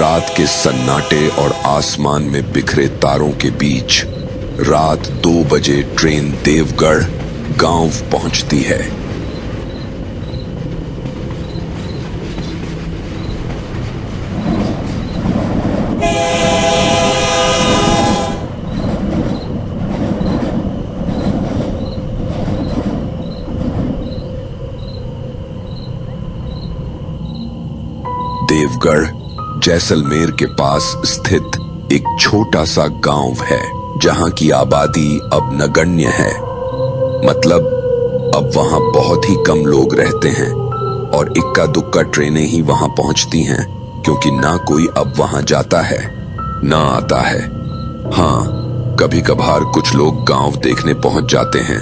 रात के सन्नाटे और आसमान में बिखरे तारों के बीच रात 2 बजे ट्रेन देवगढ़ गांव पहुंचती है। देवगढ़ जैसलमेर के पास स्थित एक छोटा सा गांव है जहां की आबादी अब नगण्य है। मतलब अब वहां बहुत ही कम लोग रहते हैं और इक्का दुक्का ट्रेनें ही वहां पहुंचती हैं, क्योंकि ना कोई अब वहां जाता है ना आता है। हाँ, कभी कभार कुछ लोग गांव देखने पहुंच जाते हैं।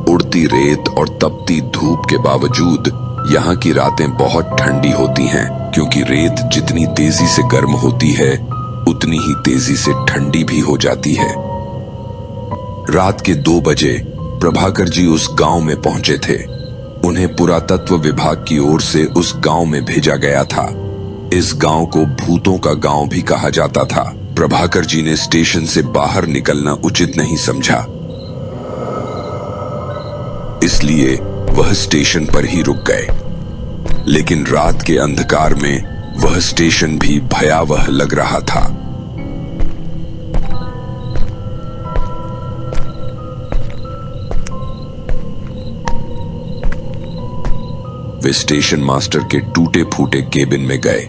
उड़ती रेत और तपती धूप के बावजूद यहाँ की रातें बहुत ठंडी होती हैं, क्योंकि रेत जितनी तेजी से गर्म होती है उतनी ही तेजी से ठंडी भी हो जाती है। रात के 2 बजे प्रभाकर जी उस गांव में पहुंचे थे। उन्हें पुरातत्व विभाग की ओर से उस गांव में भेजा गया था। इस गांव को भूतों का गांव भी कहा जाता था। प्रभाकर जी ने स्टेशन से बाहर निकलना उचित नहीं समझा, इसलिए वह स्टेशन पर ही रुक गए। लेकिन रात के अंधकार में वह स्टेशन भी भयावह लग रहा था। वे स्टेशन मास्टर के टूटे फूटे केबिन में गए।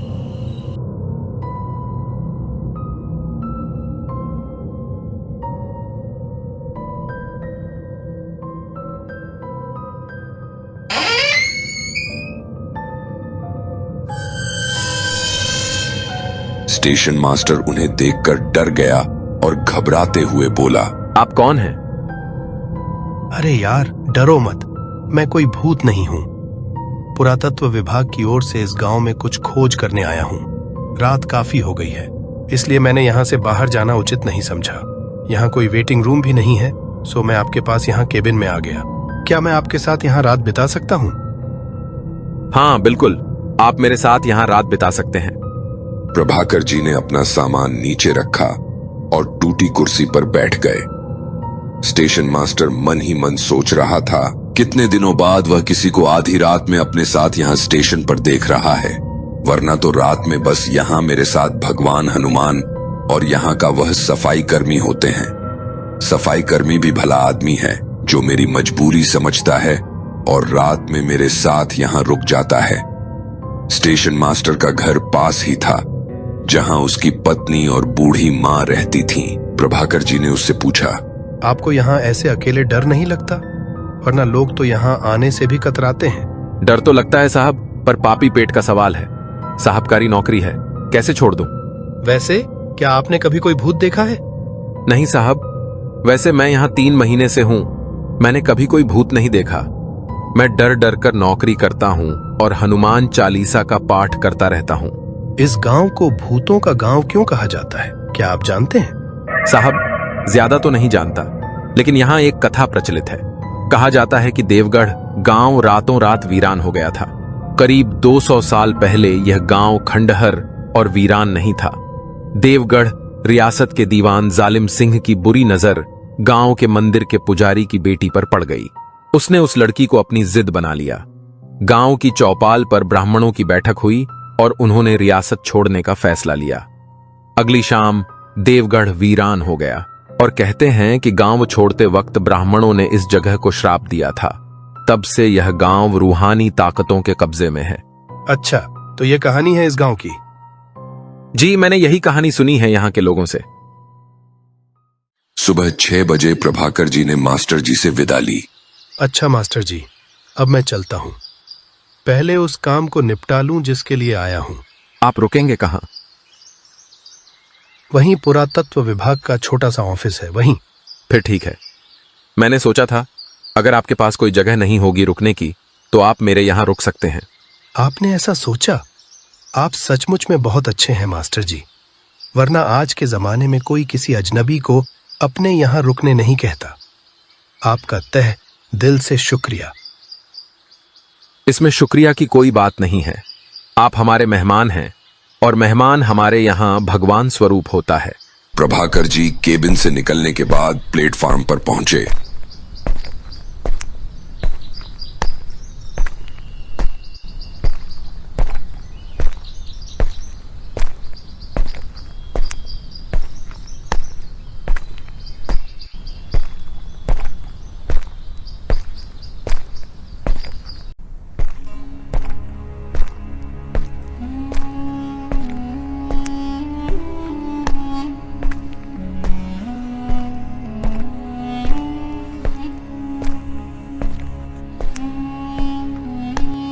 स्टेशन मास्टर उन्हें देखकर डर गया और घबराते हुए बोला, आप कौन हैं? अरे यार, डरो मत, मैं कोई भूत नहीं हूं। पुरातत्व विभाग की ओर से इस गांव में कुछ खोज करने आया हूं। रात काफी हो गई है, इसलिए मैंने यहां से बाहर जाना उचित नहीं समझा। यहां कोई वेटिंग रूम भी नहीं है, सो मैं आपके पास यहां केबिन में आ गया। क्या मैं आपके साथ यहां रात बिता सकता हूं? हाँ बिल्कुल, आप मेरे साथ यहां रात बिता सकते हैं। प्रभाकर जी ने अपना सामान नीचे रखा और टूटी कुर्सी पर बैठ गए। स्टेशन मास्टर मन ही मन सोच रहा था, कितने दिनों बाद वह किसी को आधी रात में अपने साथ यहां स्टेशन पर देख रहा है। वरना तो रात में बस यहां मेरे साथ भगवान हनुमान और यहां का वह सफाई कर्मी होते हैं। सफाई कर्मी भी भला आदमी है जो मेरी मजबूरी समझता है और रात में मेरे साथ यहां रुक जाता है। स्टेशन मास्टर का घर पास ही था, जहां उसकी पत्नी और बूढ़ी मां रहती थीं। प्रभाकर जी ने उससे पूछा, आपको यहाँ ऐसे अकेले डर नहीं लगता? वरना लोग तो यहाँ आने से भी कतराते हैं। डर तो लगता है साहब, पर पापी पेट का सवाल है। साहबकारी नौकरी है, कैसे छोड़ दूं? वैसे क्या आपने कभी कोई भूत देखा है? नहीं साहब, वैसे मैं यहाँ 3 महीने से हूँ। मैंने कभी कोई भूत नहीं देखा। मैं डर डर कर नौकरी करता हूँ और हनुमान चालीसा का पाठ करता रहता हूँ। इस गांव को भूतों का गांव क्यों कहा जाता है, क्या आप जानते हैं? साहब, ज्यादा तो नहीं जानता, लेकिन यहाँ एक कथा प्रचलित है। कहा जाता है कि देवगढ़ गांव रातों रात वीरान हो गया था। करीब 200 साल पहले यह गांव खंडहर और वीरान नहीं था। देवगढ़ रियासत के दीवान जालिम सिंह की बुरी नजर गांव के मंदिर के पुजारी की बेटी पर पड़ गई। उसने उस लड़की को अपनी जिद बना लिया। गांव की चौपाल पर ब्राह्मणों की बैठक हुई और उन्होंने रियासत छोड़ने का फैसला लिया। अगली शाम देवगढ़ वीरान हो गया और कहते हैं कि गांव छोड़ते वक्त ब्राह्मणों ने इस जगह को श्राप दिया था। तब से यह गांव रूहानी ताकतों के कब्जे में है। अच्छा, तो ये कहानी है इस गांव की? जी, मैंने यही कहानी सुनी है यहाँ के लोगों से। सुबह 6 बजे प्रभाकर जी ने मास्टर जी से विदा ली। अच्छा मास्टर जी, अब मैं चलता हूँ। पहले उस काम को निपटा लूं जिसके लिए आया हूँ। आप रुकेंगे कहाँ? वहीं पुरातत्व विभाग का छोटा सा ऑफिस है, वहीं। फिर ठीक है। मैंने सोचा था अगर आपके पास कोई जगह नहीं होगी रुकने की तो आप मेरे यहाँ रुक सकते हैं। आपने ऐसा सोचा? आप सचमुच में बहुत अच्छे हैं मास्टर जी। वरना आज के जमाने में कोई किसी अजनबी को अपने यहाँ रुकने नहीं कहता। आपका तहे दिल से शुक्रिया। इसमें शुक्रिया की कोई बात नहीं है। आप हमारे मेहमान हैं और मेहमान हमारे यहाँ भगवान स्वरूप होता है। प्रभाकर जी केबिन से निकलने के बाद प्लेटफॉर्म पर पहुंचे।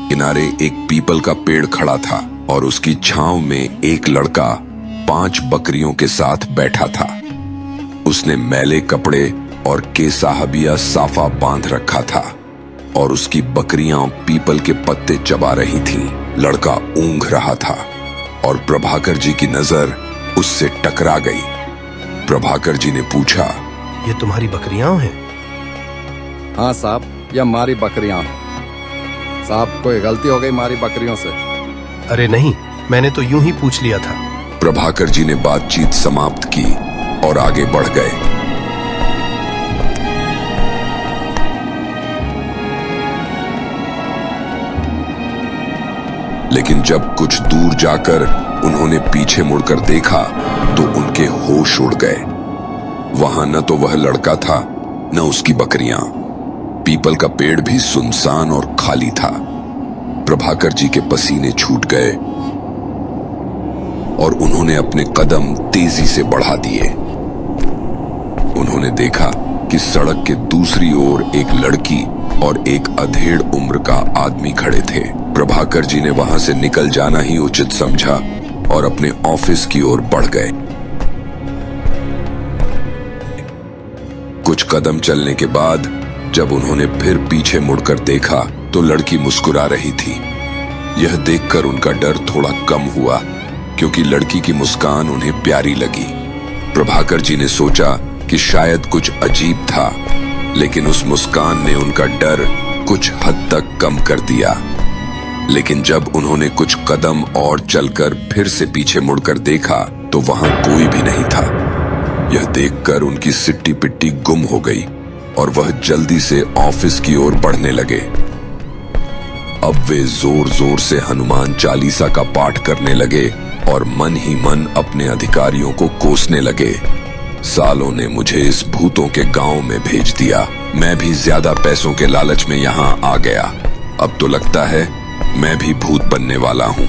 किनारे एक पीपल का पेड़ खड़ा था और उसकी छांव में एक लड़का 5 बकरियों के साथ बैठा था। उसने मैले कपड़े और केसाहबिया साफा बांध रखा था और उसकी बकरियां पीपल के पत्ते चबा रही थीं। लड़का ऊँघ रहा था और प्रभाकर जी की नजर उससे टकरा गई। प्रभाकर जी ने पूछा, ये तुम्हारी बकरियां हैं? हाँ साहब, ये हमारी बकरियां हैं। साहब, कोई गलती हो गई हमारी बकरियों से? अरे नहीं, मैंने तो यूं ही पूछ लिया था। प्रभाकर जी ने बातचीत समाप्त की और आगे बढ़ गए। लेकिन जब कुछ दूर जाकर उन्होंने पीछे मुड़कर देखा तो उनके होश उड़ गए। वहां न तो वह लड़का था न उसकी बकरियां। पीपल का पेड़ भी सुनसान और खाली था। प्रभाकर जी के पसीने छूट गए और उन्होंने अपने कदम तेजी से बढ़ा दिए। उन्होंने देखा कि सड़क के दूसरी ओर एक लड़की और एक अधेड़ उम्र का आदमी खड़े थे। प्रभाकर जी ने वहां से निकल जाना ही उचित समझा और अपने ऑफिस की ओर बढ़ गए। कुछ कदम चलने के बाद जब उन्होंने फिर पीछे मुड़कर देखा तो लड़की मुस्कुरा रही थी। यह देखकर उनका डर थोड़ा कम हुआ क्योंकि लड़की की मुस्कान उन्हें प्यारी लगी। प्रभाकर जी ने सोचा कि शायद कुछ अजीब था, लेकिन उस मुस्कान ने उनका डर कुछ हद तक कम कर दिया। लेकिन जब उन्होंने कुछ कदम और चलकर फिर से पीछे मुड़कर देखा तो वहां कोई भी नहीं था। यह देखकर उनकी सिट्टी पिट्टी गुम हो गई और वह जल्दी से ऑफिस की ओर बढ़ने लगे। अब वे जोर जोर से हनुमान चालीसा का पाठ करने लगे और मन ही मन अपने अधिकारियों को कोसने लगे। सालों ने मुझे इस भूतों के गांव में भेज दिया। मैं भी ज्यादा पैसों के लालच में यहां आ गया। अब तो लगता है मैं भी भूत बनने वाला हूं।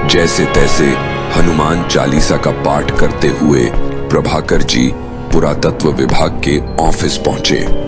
जैसे तैसे हनुमान चालीसा का पाठ करते हुए प्रभाकर जी पुरातत्व विभाग के ऑफिस पहुंचे।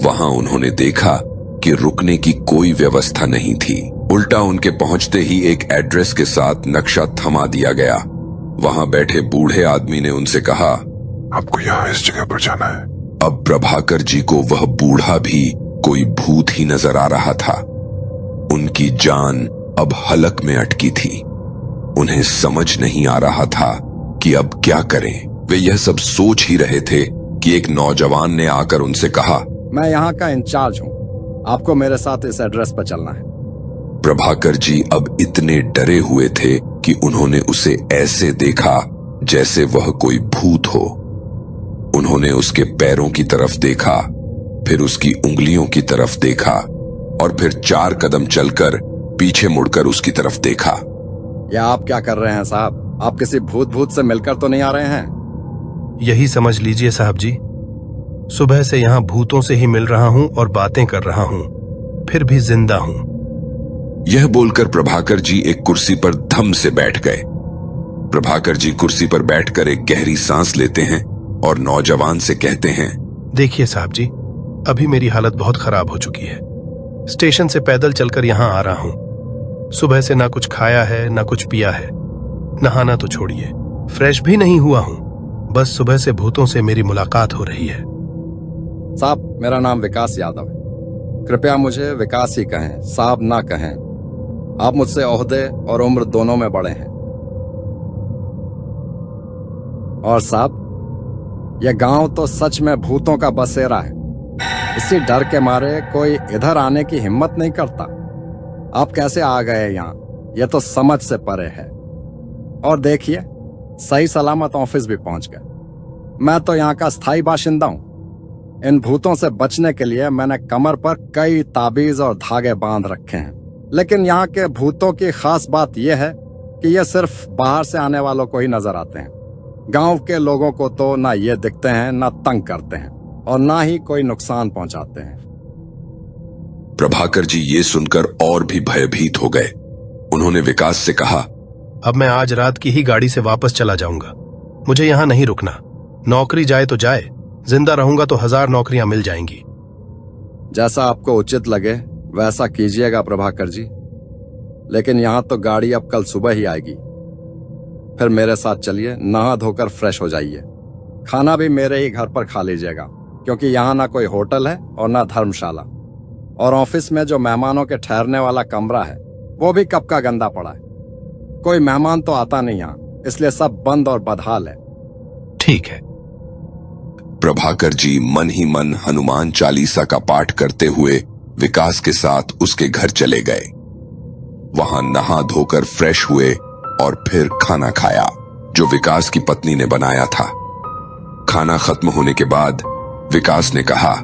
वहां उन्होंने देखा कि रुकने की कोई व्यवस्था नहीं थी। उल्टा उनके पहुंचते ही एक एड्रेस के साथ नक्शा थमा दिया गया। वहां बैठे बूढ़े आदमी ने उनसे कहा, आपको यहाँ इस जगह पर जाना है। अब प्रभाकर जी को वह बूढ़ा भी कोई भूत ही नजर आ रहा था। उनकी जान अब हलक में अटकी थी। उन्हें समझ नहीं आ रहा था कि अब क्या करें। वे यह सब सोच ही रहे थे कि एक नौजवान ने आकर उनसे कहा, मैं यहाँ का इंचार्ज हूँ, आपको मेरे साथ इस एड्रेस पर चलना है। प्रभाकर जी अब इतने डरे हुए थे कि उन्होंने उसे ऐसे देखा जैसे वह कोई भूत हो। उन्होंने उसके पैरों की तरफ देखा, फिर उसकी उंगलियों की तरफ देखा और फिर 4 कदम चलकर पीछे मुड़कर उसकी तरफ देखा। या आप क्या कर रहे हैं साहब? आप किसी भूत से मिलकर तो नहीं आ रहे हैं? यही समझ लीजिए साहब जी। सुबह से यहाँ भूतों से ही मिल रहा हूँ और बातें कर रहा हूँ, फिर भी जिंदा हूँ। यह बोलकर प्रभाकर जी एक कुर्सी पर धम से बैठ गए। प्रभाकर जी कुर्सी पर बैठकर एक गहरी सांस लेते हैं और नौजवान से कहते हैं, देखिए साहब जी, अभी मेरी हालत बहुत खराब हो चुकी है। स्टेशन से पैदल चलकर यहाँ आ रहा हूँ। सुबह से ना कुछ खाया है ना कुछ पिया है। नहाना तो छोड़िए, फ्रेश भी नहीं हुआ हूँ। बस सुबह से भूतों से मेरी मुलाकात हो रही है। साहब, मेरा नाम विकास यादव है। कृपया मुझे विकास ही कहें, साहब ना कहें। आप मुझसे ओहदे और उम्र दोनों में बड़े हैं। और साहब, यह गांव तो सच में भूतों का बसेरा है। इसी डर के मारे कोई इधर आने की हिम्मत नहीं करता। आप कैसे आ गए यहाँ, यह तो समझ से परे है। और देखिए, सही सलामत ऑफिस भी पहुंच गए। मैं तो यहाँ का स्थायी बाशिंदा हूँ। इन भूतों से बचने के लिए मैंने कमर पर कई ताबीज और धागे बांध रखे हैं। लेकिन यहाँ के भूतों की खास बात यह है कि ये सिर्फ बाहर से आने वालों को ही नजर आते हैं। गांव के लोगों को तो ना ये दिखते हैं, ना तंग करते हैं और ना ही कोई नुकसान पहुंचाते हैं। प्रभाकर जी ये सुनकर और भी भयभीत हो गए। उन्होंने विकास से कहा, अब मैं आज रात की ही गाड़ी से वापस चला जाऊंगा। मुझे यहाँ नहीं रुकना। नौकरी जाए तो जाए, जिंदा रहूंगा तो 1000 नौकरियां मिल जाएंगी। जैसा आपको उचित लगे वैसा कीजिएगा प्रभाकर जी। लेकिन यहाँ तो गाड़ी अब कल सुबह ही आएगी। फिर मेरे साथ चलिए, नहा धोकर फ्रेश हो जाइए। खाना भी मेरे ही घर पर खा लीजिएगा, क्योंकि यहाँ ना कोई होटल है और ना धर्मशाला। और ऑफिस में जो मेहमानों के ठहरने वाला कमरा है वो भी कब का गंदा पड़ा है। कोई मेहमान तो आता नहीं यहाँ, इसलिए सब बंद और बदहाल है। ठीक है। प्रभाकर जी मन ही मन हनुमान चालीसा का पाठ करते हुए विकास के साथ उसके घर चले गए। वहां नहा धोकर फ्रेश हुए और फिर खाना खाया जो विकास की पत्नी ने बनाया था। खाना खत्म होने के बाद विकास ने कहा,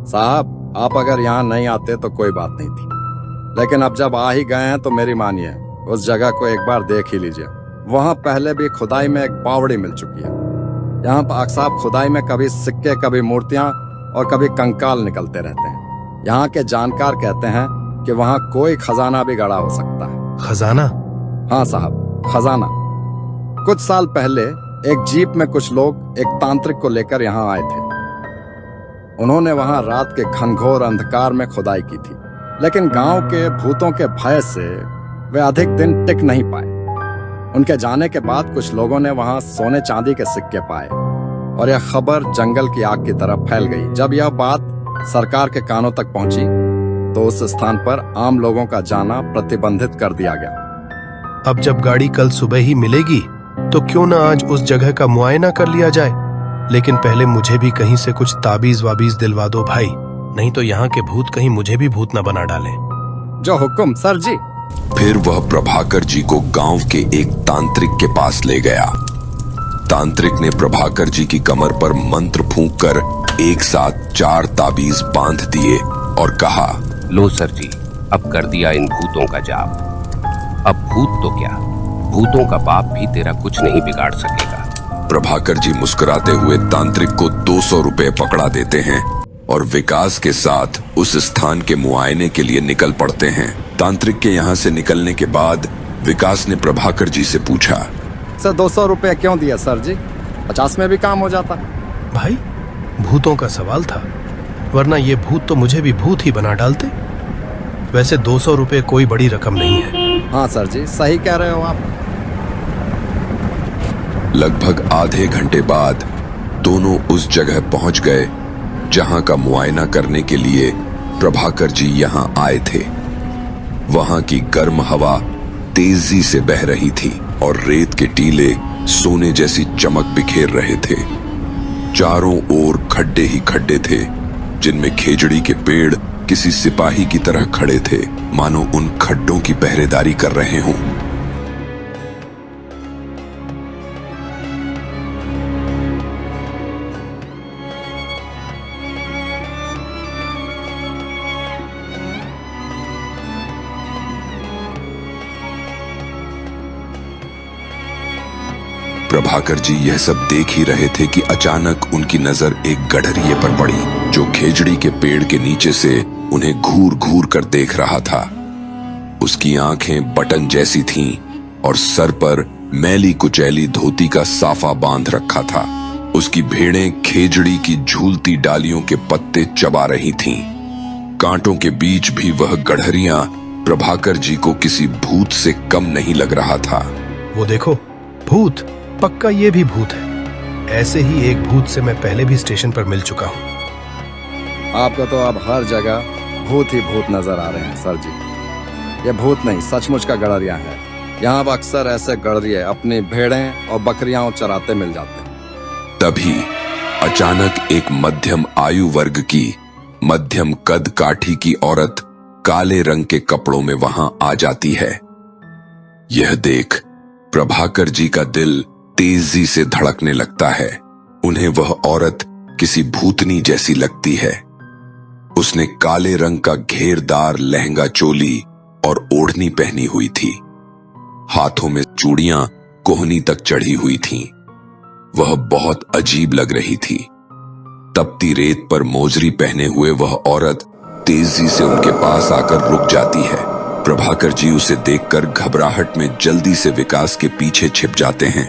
साहब, आप अगर यहाँ नहीं आते तो कोई बात नहीं थी, लेकिन अब जब आ ही गए हैं तो मेरी मानिए, उस जगह को एक बार देख ही लीजिए। वहां पहले भी खुदाई में एक बावड़ी मिल चुकी है। यहाँ पर साहब, खुदाई में कभी सिक्के, कभी मूर्तियां और कभी कंकाल निकलते रहते हैं। यहाँ के जानकार कहते हैं कि वहाँ कोई खजाना भी गड़ा हो सकता है। खजाना? हाँ साहब, खजाना। कुछ साल पहले एक जीप में कुछ लोग एक तांत्रिक को लेकर यहाँ आए थे। उन्होंने वहां रात के घनघोर अंधकार में खुदाई की थी, लेकिन गांव के भूतों के भय से वे अधिक दिन टिक नहीं पाए। उनके जाने के बाद कुछ लोगों ने वहां सोने चांदी के सिक्के पाए और यह खबर जंगल की आग की तरह फैल गई। जब यह बात सरकार के कानों तक पहुंची तो उस स्थान पर आम लोगों का जाना प्रतिबंधित कर दिया गया। अब जब गाड़ी कल सुबह ही मिलेगी तो क्यों ना आज उस जगह का मुआयना कर लिया जाए। लेकिन पहले मुझे भी कहीं से कुछ ताबीज वाबीज दिलवा दो भाई, नहीं तो यहाँ के भूत कहीं मुझे भी भूत न बना डालें। जो हुक्म सर जी। फिर वह प्रभाकर जी को गांव के एक तांत्रिक के पास ले गया। तांत्रिक ने प्रभाकर जी की कमर पर मंत्र फूंककर एक साथ 4 ताबीज बांध दिए और कहा, लो सर जी, अब कर दिया इन भूतों का जाप। अब भूत तो क्या, भूतों का बाप भी तेरा कुछ नहीं बिगाड़ सकेगा। प्रभाकर जी मुस्कुराते हुए तांत्रिक को 200 रुपए पकड़ा देते हैं और विकास के साथ उस स्थान के मुआयने के लिए निकल पड़ते हैं। तांत्रिक के यहाँ से निकलने के बाद विकास ने प्रभाकर जी से पूछा, सर 200 रुपये क्यों दिया सर जी? 50 में भी काम हो जाता। भाई, भूतों का सवाल था, वरना ये भूत तो मुझे भी भूत ही बना डालते। वैसे 200 रुपये कोई बड़ी रकम नहीं है। हाँ सर जी, सही कह रहे हो आप। लगभग आधे घंटे बाद दोनों उस जगह पहुंच गए जहां का मुआयना करने के लिए प्रभाकर जी यहां आए थे। वहां की गर्म हवा तेजी से बह रही थी और रेत के टीले सोने जैसी चमक बिखेर रहे थे। चारों ओर खड्डे ही खड्डे थे, जिनमें खेजड़ी के पेड़ किसी सिपाही की तरह खड़े थे, मानो उन खड्डों की पहरेदारी कर रहे हों। प्रभाकर जी यह सब देख ही रहे थे कि अचानक उनकी नजर एक गडरिये पर पड़ी, जो खेजड़ी के पेड़ के नीचे से उन्हें घूर घूर कर देख रहा था। उसकी आंखें बटन जैसी थीं और सर पर मैली कुचैली धोती का साफा बांध रखा था। उसकी भेड़ें खेजड़ी की झूलती डालियों के पत्ते चबा रही थीं। कांटों के बीच भी वह गड़हरियां प्रभाकर जी को किसी भूत से कम नहीं लग रहा था। वो देखो, भूत, पक्का ये भी भूत है। ऐसे ही एक भूत से मैं पहले भी स्टेशन पर मिल चुका हूँ। आपको तो अब हर जगह भूत ही भूत नजर आ रहे हैं सर जी। ये भूत नहीं, सचमुच का गड़रिया है। यहाँ पर अक्सर ऐसे गड़रिये अपनी भेड़ें और बकरियां चराते मिल जाते हैं। तभी अचानक एक मध्यम आयु वर्ग की मध्यम कद काठी की औरत काले रंग के कपड़ों में वहां आ जाती है। यह देख प्रभाकर जी का दिल तेजी से धड़कने लगता है। उन्हें वह औरत किसी भूतनी जैसी लगती है। उसने काले रंग का घेरदार लहंगा चोली और ओढ़नी पहनी हुई थी। हाथों में चूड़ियां कोहनी तक चढ़ी हुई थीं। वह बहुत अजीब लग रही थी। तपती रेत पर मोजरी पहने हुए वह औरत तेजी से उनके पास आकर रुक जाती है। प्रभाकर जी उसे देखकर घबराहट में जल्दी से विकास के पीछे छिप जाते हैं।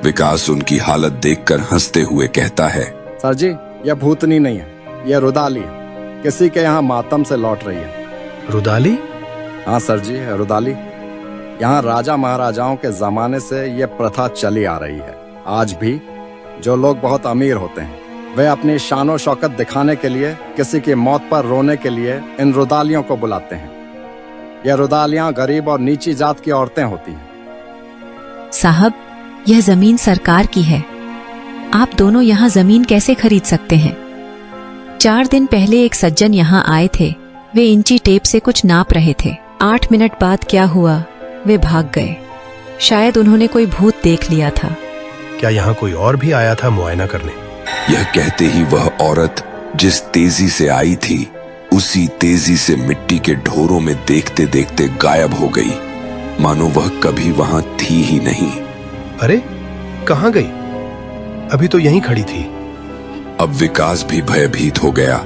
विकास उनकी हालत देखकर हंसते हुए कहता है, सर जी, यह भूतनी नहीं है, यह रुदाली है। किसी के यहाँ मातम से लौट रही है। रुदाली? हाँ सर जी, है रुदाली। यहाँ राजा महाराजाओं के जमाने से यह प्रथा चली आ रही है। आज भी जो लोग बहुत अमीर होते हैं वे अपनी शानो शौकत दिखाने के लिए, किसी की मौत पर रोने के लिए इन रुदालियों को बुलाते हैं। यह रुदालियां गरीब और नीची जात की औरतें होती हैं। साहब, यह जमीन सरकार की है। आप दोनों यहाँ जमीन कैसे खरीद सकते हैं? 4 दिन पहले एक सज्जन यहाँ आए थे। वे इंची टेप से कुछ नाप रहे थे। 8 मिनट बाद क्या हुआ, वे भाग गए। शायद उन्होंने कोई भूत देख लिया था। क्या यहाँ कोई और भी आया था मुआयना करने? यह कहते ही वह औरत जिस तेजी से आई थी उसी तेजी से मिट्टी के ढोरों में देखते देखते गायब हो गई, मानो वह कभी वहां थी ही नहीं। अरे, कहाँ गई? अभी तो यहीं खड़ी थी। अब विकास भी भयभीत हो गया।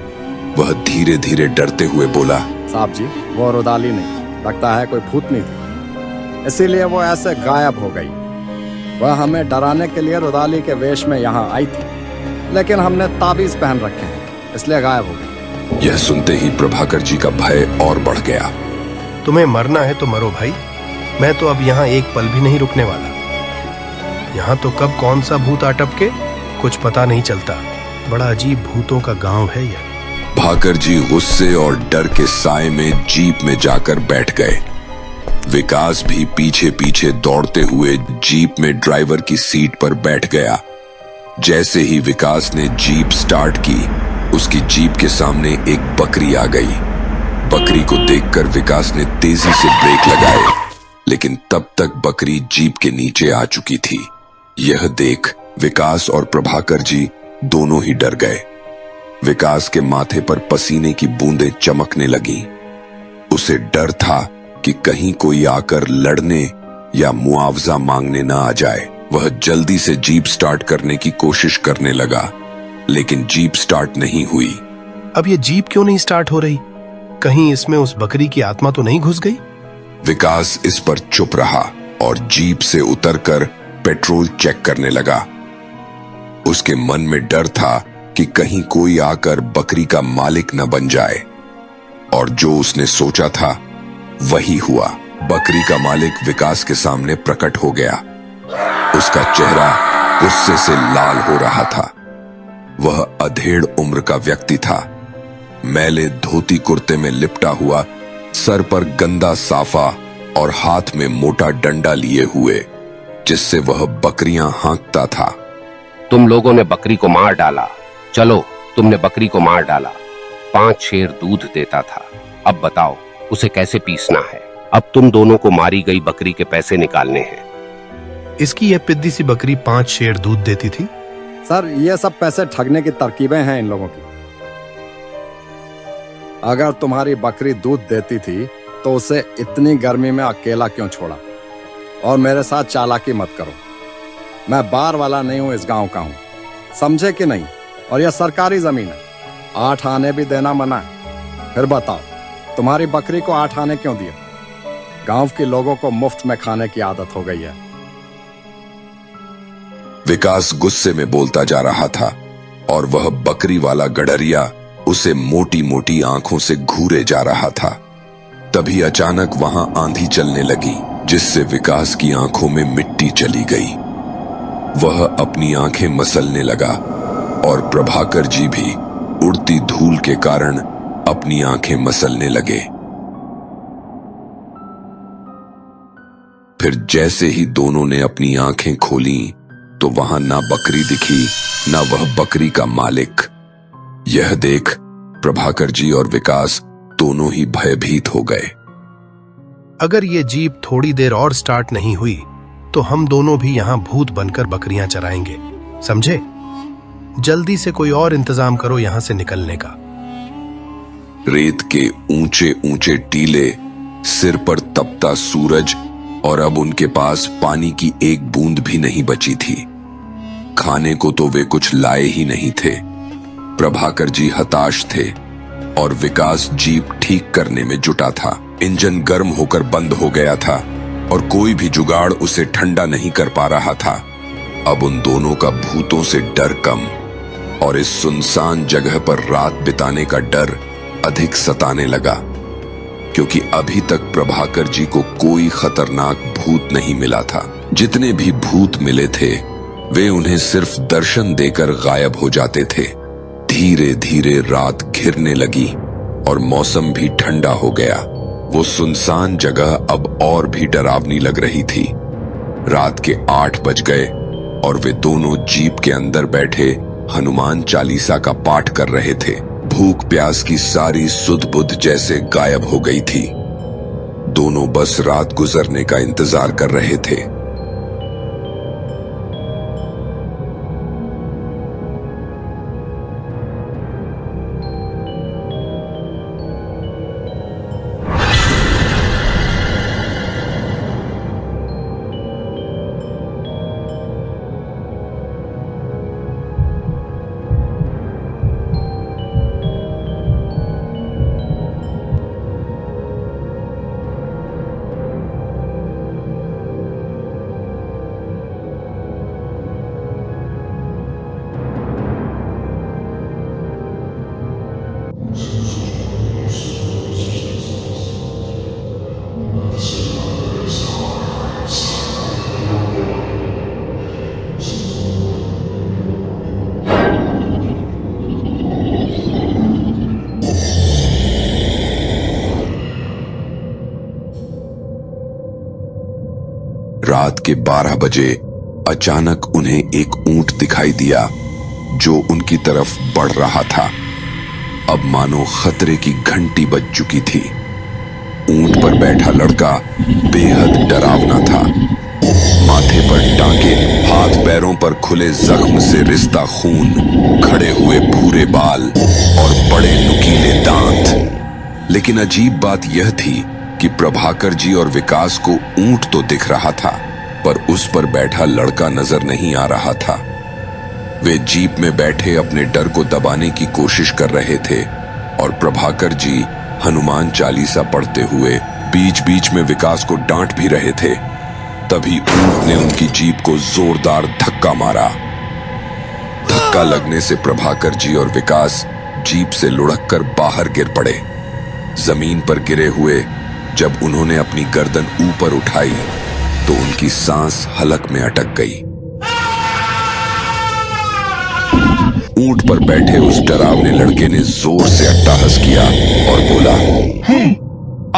वह धीरे धीरे डरते हुए बोला, साहब जी, वो रुदाली नहीं, लगता है कोई भूतनी थी, इसीलिए वो ऐसे गायब हो गई। वह हमें डराने के लिए रुदाली के वेश में यहाँ आई थी, लेकिन हमने ताबीज पहन रखे हैं, इसलिए गायब हो गई। यह सुनते ही प्रभाकर जी का भय और बढ़ गया। तुम्हें मरना है तो मरो भाई, मैं तो अब यहाँ एक पल भी नहीं रुकने वाला। यहाँ तो कब कौन सा भूत आ टपके कुछ पता नहीं चलता। बड़ा अजीब भूतों का गांव है यह। भाकर जी गुस्से और डर के साए में जीप में जाकर बैठ गए। विकास भी पीछे पीछे दौड़ते हुए जीप में ड्राइवर की सीट पर बैठ गया। जैसे ही विकास ने जीप स्टार्ट की, उसकी जीप के सामने एक बकरी आ गई। बकरी को देखकर विकास ने तेजी से ब्रेक लगाए, लेकिन तब तक बकरी जीप के नीचे आ चुकी थी। यह देख विकास और प्रभाकर जी दोनों ही डर गए। विकास के माथे पर पसीने की बूंदें चमकने लगीं। उसे डर था कि कहीं कोई आकर लड़ने या मुआवजा मांगने न आ जाए। वह जल्दी से जीप स्टार्ट करने की कोशिश करने लगा, लेकिन जीप स्टार्ट नहीं हुई। अब ये जीप क्यों नहीं स्टार्ट हो रही? कहीं इसमें उस बकरी की आत्मा तो नहीं घुस गई? विकास इस पर चुप रहा और जीप से उतरकर पेट्रोल चेक करने लगा। उसके मन में डर था कि कहीं कोई आकर बकरी का मालिक न बन जाए, और जो उसने सोचा था वही हुआ। बकरी का मालिक विकास के सामने प्रकट हो गया। उसका चेहरा गुस्से से लाल हो रहा था। वह अधेड़ उम्र का व्यक्ति था। मैले धोती कुर्ते में लिपटा हुआ, सर पर गंदा साफा और हाथ में मोटा डंडा लिए हुए, जिससे वह बकरियां हाँकता था। तुम लोगों ने बकरी को मार डाला। चलो, तुमने बकरी को मार डाला। 5 शेर दूध देता था। अब बताओ उसे कैसे पीसना है। अब तुम दोनों को मारी गई बकरी के पैसे निकालने हैं। इसकी यह पिद्दी सी बकरी 5 शेर दूध देती थी। सर, ये सब पैसे ठगने की तरकीबें हैं इन लोगों की। अगर तुम्हारी बकरी दूध देती थी तो उसे इतनी गर्मी में अकेला क्यों छोड़ा? और मेरे साथ चालाकी मत करो। मैं बार वाला नहीं हूं, इस गांव का हूं, समझे कि नहीं? और यह सरकारी जमीन है, 8 आने भी देना मना है। फिर बताओ, तुम्हारी बकरी को 8 आने क्यों दिए? गांव के लोगों को मुफ्त में खाने की आदत हो गई है। विकास गुस्से में बोलता जा रहा था और वह बकरी वाला गडरिया उसे मोटी मोटी आंखों से घूरे जा रहा था। तभी अचानक वहां आंधी चलने लगी, जिससे विकास की आंखों में मिट्टी चली गई। वह अपनी आंखें मसलने लगा और प्रभाकर जी भी उड़ती धूल के कारण अपनी आंखें मसलने लगे। फिर जैसे ही दोनों ने अपनी आंखें खोली तो वहां ना बकरी दिखी, ना वह बकरी का मालिक। यह देख प्रभाकर जी और विकास दोनों ही भयभीत हो गए। अगर ये जीप थोड़ी देर और स्टार्ट नहीं हुई तो हम दोनों भी यहाँ भूत बनकर बकरियां चराएंगे, समझे? जल्दी से कोई और इंतजाम करो यहाँ से निकलने का। रेत के ऊंचे ऊंचे टीले, सिर पर तपता सूरज और अब उनके पास पानी की एक बूंद भी नहीं बची थी। खाने को तो वे कुछ लाए ही नहीं थे। प्रभाकर जी हताश थे और विकास जीप ठीक करने में जुटा था। इंजन गर्म होकर बंद हो गया था और कोई भी जुगाड़ उसे ठंडा नहीं कर पा रहा था। अब उन दोनों का भूतों से डर कम और इस सुनसान जगह पर रात बिताने का डर अधिक सताने लगा, क्योंकि अभी तक प्रभाकर जी को कोई खतरनाक भूत नहीं मिला था। जितने भी भूत मिले थे वे उन्हें सिर्फ दर्शन देकर गायब हो जाते थे। धीरे धीरे रात घिरने लगी और मौसम भी ठंडा हो गया। वो सुनसान जगह अब और भी डरावनी लग रही थी। रात के 8 बज गए और वे दोनों जीप के अंदर बैठे हनुमान चालीसा का पाठ कर रहे थे। भूख प्यास की सारी सुध बुध जैसे गायब हो गई थी। दोनों बस रात गुजरने का इंतजार कर रहे थे। रात के 12 बजे अचानक उन्हें एक ऊंट दिखाई दिया जो उनकी तरफ बढ़ रहा था। अब मानो खतरे की घंटी बज चुकी थी। ऊंट पर बैठा लड़का बेहद डरावना था। माथे पर टांके, हाथ पैरों पर खुले जख्म से रिश्ता खून, खड़े हुए भूरे बाल और बड़े नुकीले दांत। लेकिन अजीब बात यह थी कि प्रभाकर जी और विकास को ऊंट तो दिख रहा था, पर उस पर बैठा लड़का नजर नहीं आ रहा था। वे जीप में बैठे अपने डर को दबाने की कोशिश कर रहे थे और प्रभाकर जी हनुमान चालीसा पढ़ते हुए बीच बीच में विकास को डांट भी रहे थे। तभी ऊंट ने उनकी जीप को जोरदार धक्का मारा। धक्का लगने से प्रभाकर जी और विकास जीप से लुढ़ककर बाहर गिर पड़े। जमीन पर गिरे हुए जब उन्होंने अपनी गर्दन ऊपर उठाई तो उनकी सांस हलक में अटक गई। ऊंट पर बैठे उस डरावने लड़के ने जोर से अट्टहास किया और बोला,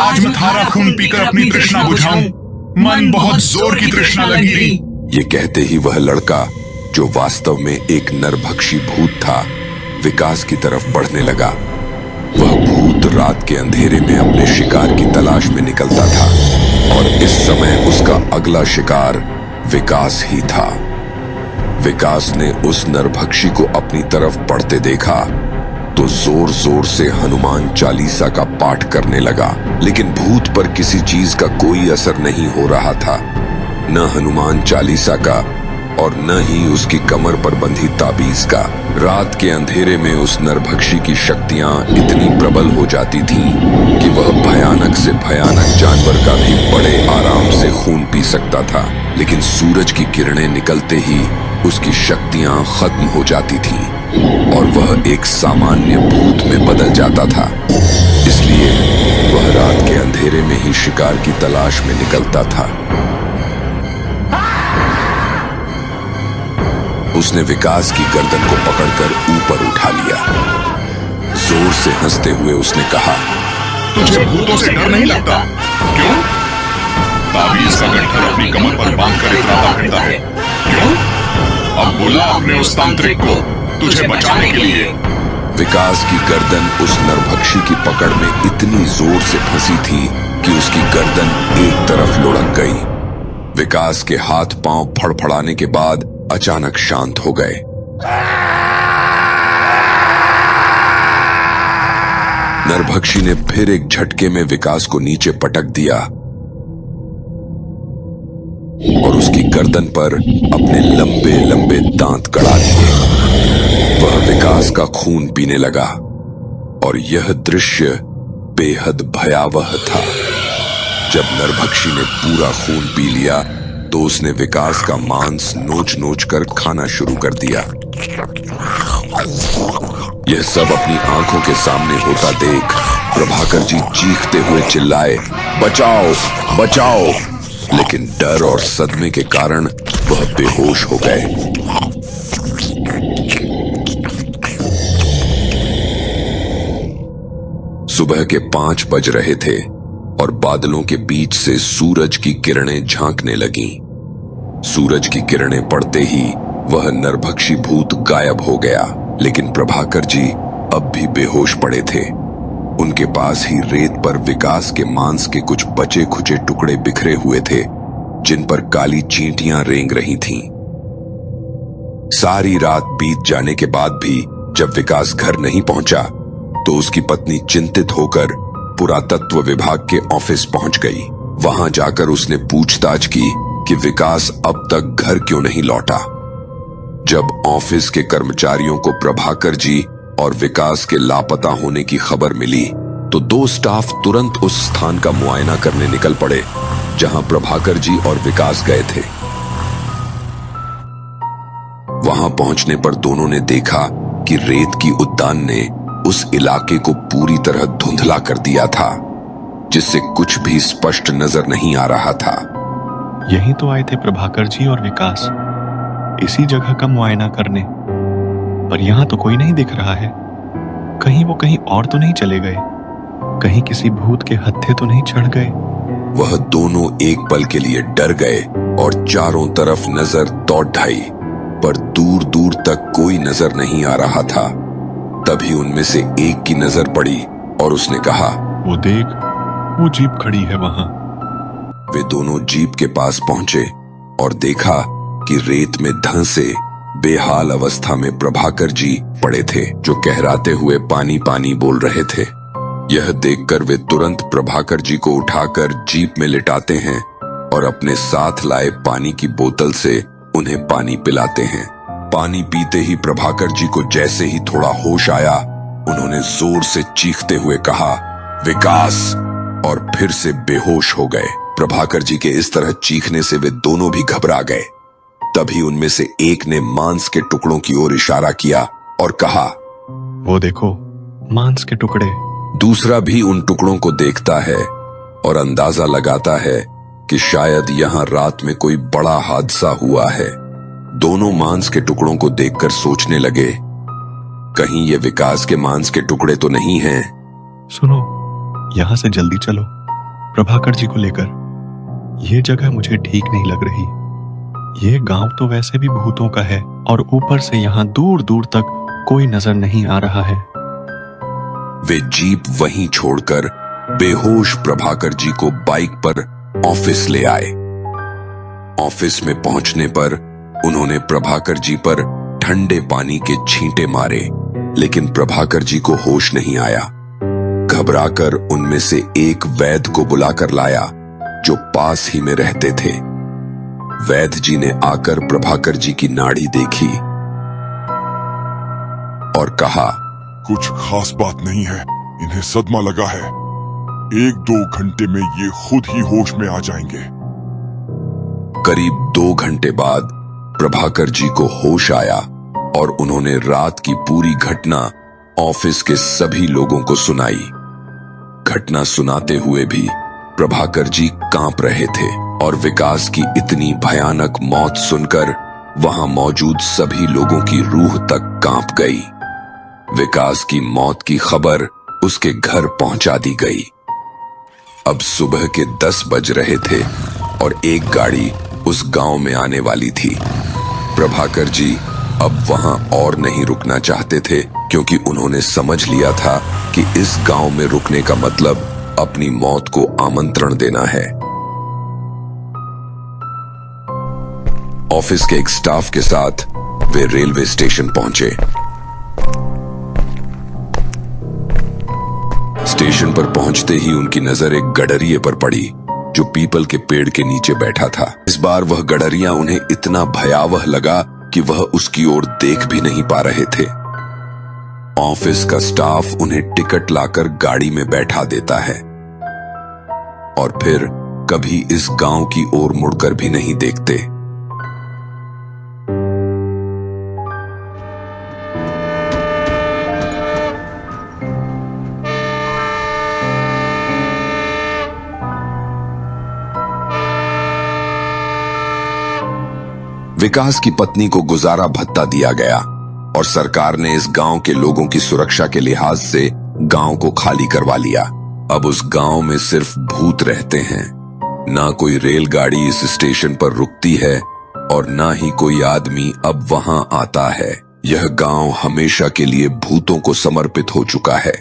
आज मैं थारा खून पीकर अपनी तृष्णा बुझाऊं। मन बहुत जोर की तृष्णा लगी। ये कहते ही वह लड़का, जो वास्तव में एक नरभक्षी भूत था, विकास की तरफ बढ़ने लगा। वह भूत रात के अंधेरे में अपने शिकार की तलाश में निकलता था और इस समय उसका अगला शिकार विकास ही था। विकास ने उस नरभक्षी को अपनी तरफ बढ़ते देखा तो जोर जोर से हनुमान चालीसा का पाठ करने लगा, लेकिन भूत पर किसी चीज का कोई असर नहीं हो रहा था। न हनुमान चालीसा का और न ही उसकी कमर पर बंधी ताबीज का। रात के अंधेरे में उस नरभक्षी की शक्तियां इतनी प्रबल हो जाती थीं कि वह भयानक से भयानक जानवर का भी बड़े आराम से खून पी सकता था। लेकिन सूरज की किरणें निकलते ही उसकी शक्तियां खत्म हो जाती थीं और वह एक सामान्य भूत में बदल जाता था। इसलिए वह रात के अंधेरे में ही शिकार की तलाश में निकलता था। उसने विकास की गर्दन को पकड़कर ऊपर उठा लिया। जोर से हंसते हुए उसने कहा, तुझे भूतों से डर नहीं लगता? क्यों? ताबीज का गट्ठर अपनी कमर पर बांध कर इतराता फिरता है। क्यों? अब बुला अपने उस तांत्रिक को तुझे बचाने के लिए। विकास की गर्दन उस नरभक्षी की पकड़ में इतनी जोर से फंसी थी कि उसकी गर्दन एक तरफ लुढ़क गई। विकास के हाथ पांव फड़फड़ाने के बाद अचानक शांत हो गए। नरभक्षी ने फिर एक झटके में विकास को नीचे पटक दिया और उसकी गर्दन पर अपने लंबे लंबे दांत गड़ा दिए। वह विकास का खून पीने लगा और यह दृश्य बेहद भयावह था। जब नरभक्षी ने पूरा खून पी लिया तो उसने विकास का मांस नोच नोच कर खाना शुरू कर दिया। यह सब अपनी आंखों के सामने होता देख प्रभाकर जी चीखते हुए चिल्लाए, बचाओ बचाओ! लेकिन डर और सदमे के कारण वह बेहोश हो गए। सुबह के 5 बज रहे थे और बादलों के बीच से सूरज की किरणें झांकने लगीं। सूरज की किरणें पड़ते ही वह नरभक्षी भूत गायब हो गया, लेकिन प्रभाकर जी अब भी बेहोश पड़े थे। उनके पास ही रेत पर विकास के मांस के कुछ बचे खुचे टुकड़े बिखरे हुए थे, जिन पर काली चींटियां रेंग रही थीं। सारी रात बीत जाने के बाद भी जब विकास घर नहीं पहुंचा तो उसकी पत्नी चिंतित होकर पुरातत्व विभाग के ऑफिस पहुंच गई। वहां जाकर उसने पूछताछ की कि विकास अब तक घर क्यों नहीं लौटा। जब ऑफिस के कर्मचारियों को प्रभाकर जी और विकास के लापता होने की खबर मिली तो 2 स्टाफ तुरंत उस स्थान का मुआयना करने निकल पड़े जहां प्रभाकर जी और विकास गए थे। वहां पहुंचने पर दोनों ने देखा कि रेत की उद्यान ने उस इलाके को पूरी तरह धुंधला कर दिया था, जिससे कुछ भी स्पष्ट नजर नहीं आ रहा था। यहीं तो आए थे प्रभाकर जी और विकास, इसी जगह का मुआयना करने, पर यहां तो कोई नहीं दिख रहा है। कहीं वो कहीं और तो नहीं चले गए? कहीं किसी भूत के हत्थे तो नहीं चढ़ गए? वह दोनों एक पल के लिए डर गए और चारों तरफ नजर दौड़ ढाई, पर दूर दूर तक कोई नजर नहीं आ रहा था। तभी उनमें से एक की नजर पड़ी और उसने कहा, वो देख, वो जीप खड़ी है वहां। वे दोनों जीप के पास पहुंचे और देखा कि रेत में धंसे बेहाल अवस्था में प्रभाकर जी पड़े थे, जो कहराते हुए पानी पानी बोल रहे थे। यह देखकर वे तुरंत प्रभाकर जी को उठाकर जीप में लिटाते हैं और अपने साथ लाए पानी की बोतल से उन्हें पानी पिलाते हैं। पानी पीते ही प्रभाकर जी को जैसे ही थोड़ा होश आया, उन्होंने जोर से चीखते हुए कहा, विकास, और फिर से बेहोश हो गए। प्रभाकर जी के इस तरह चीखने से वे दोनों भी घबरा गए। तभी उनमें से एक ने मांस के टुकड़ों की ओर इशारा किया और कहा, वो देखो, मांस के टुकड़े। दूसरा भी उन टुकड़ों को देखता है और अंदाजा लगाता है कि शायद यहां रात में कोई बड़ा हादसा हुआ है। दोनों मांस के टुकड़ों को देखकर सोचने लगे, कहीं ये विकास के मांस के टुकड़े तो नहीं हैं। सुनो, यहां से जल्दी चलो प्रभाकर जी को लेकर। ये जगह मुझे ठीक नहीं लग रही। ये गांव तो वैसे भी भूतों का है और ऊपर से यहां दूर दूर तक कोई नजर नहीं आ रहा है। वे जीप वहीं छोड़कर बेहोश प्रभाकर जी को बाइक पर ऑफिस ले आए। ऑफिस में पहुंचने पर उन्होंने प्रभाकर जी पर ठंडे पानी के छींटे मारे, लेकिन प्रभाकर जी को होश नहीं आया। घबराकर उनमें से एक वैद्य को बुलाकर लाया, जो पास ही में रहते थे। वैद्य जी ने आकर प्रभाकर जी की नाड़ी देखी और कहा, कुछ खास बात नहीं है, इन्हें सदमा लगा है। 1-2 घंटे में ये खुद ही होश में आ जाएंगे। करीब 2 घंटे बाद प्रभाकर जी को होश आया और उन्होंने रात की पूरी घटना ऑफिस के सभी लोगों को सुनाई। घटना सुनाते हुए भी प्रभाकर जी कांप रहे थे और विकास की इतनी भयानक मौत सुनकर वहां मौजूद सभी लोगों की रूह तक कांप गई। विकास की मौत की खबर उसके घर पहुंचा दी गई। अब सुबह के 10 बज रहे थे और एक गाड़ी उस गांव में आने वाली थी। प्रभाकर जी अब वहां और नहीं रुकना चाहते थे, क्योंकि उन्होंने समझ लिया था कि इस गांव में रुकने का मतलब अपनी मौत को आमंत्रण देना है। ऑफिस के एक स्टाफ के साथ वे रेलवे स्टेशन पहुंचे। स्टेशन पर पहुंचते ही उनकी नजर एक गडरिये पर पड़ी जो पीपल के पेड़ के नीचे बैठा था। इस बार वह गडरिया उन्हें इतना भयावह लगा कि वह उसकी ओर देख भी नहीं पा रहे थे। ऑफिस का स्टाफ उन्हें टिकट लाकर गाड़ी में बैठा देता है और फिर कभी इस गांव की ओर मुड़कर भी नहीं देखते। विकास की पत्नी को गुजारा भत्ता दिया गया और सरकार ने इस गांव के लोगों की सुरक्षा के लिहाज से गांव को खाली करवा लिया। अब उस गांव में सिर्फ भूत रहते हैं। ना कोई रेलगाड़ी इस स्टेशन पर रुकती है और ना ही कोई आदमी अब वहां आता है। यह गांव हमेशा के लिए भूतों को समर्पित हो चुका है।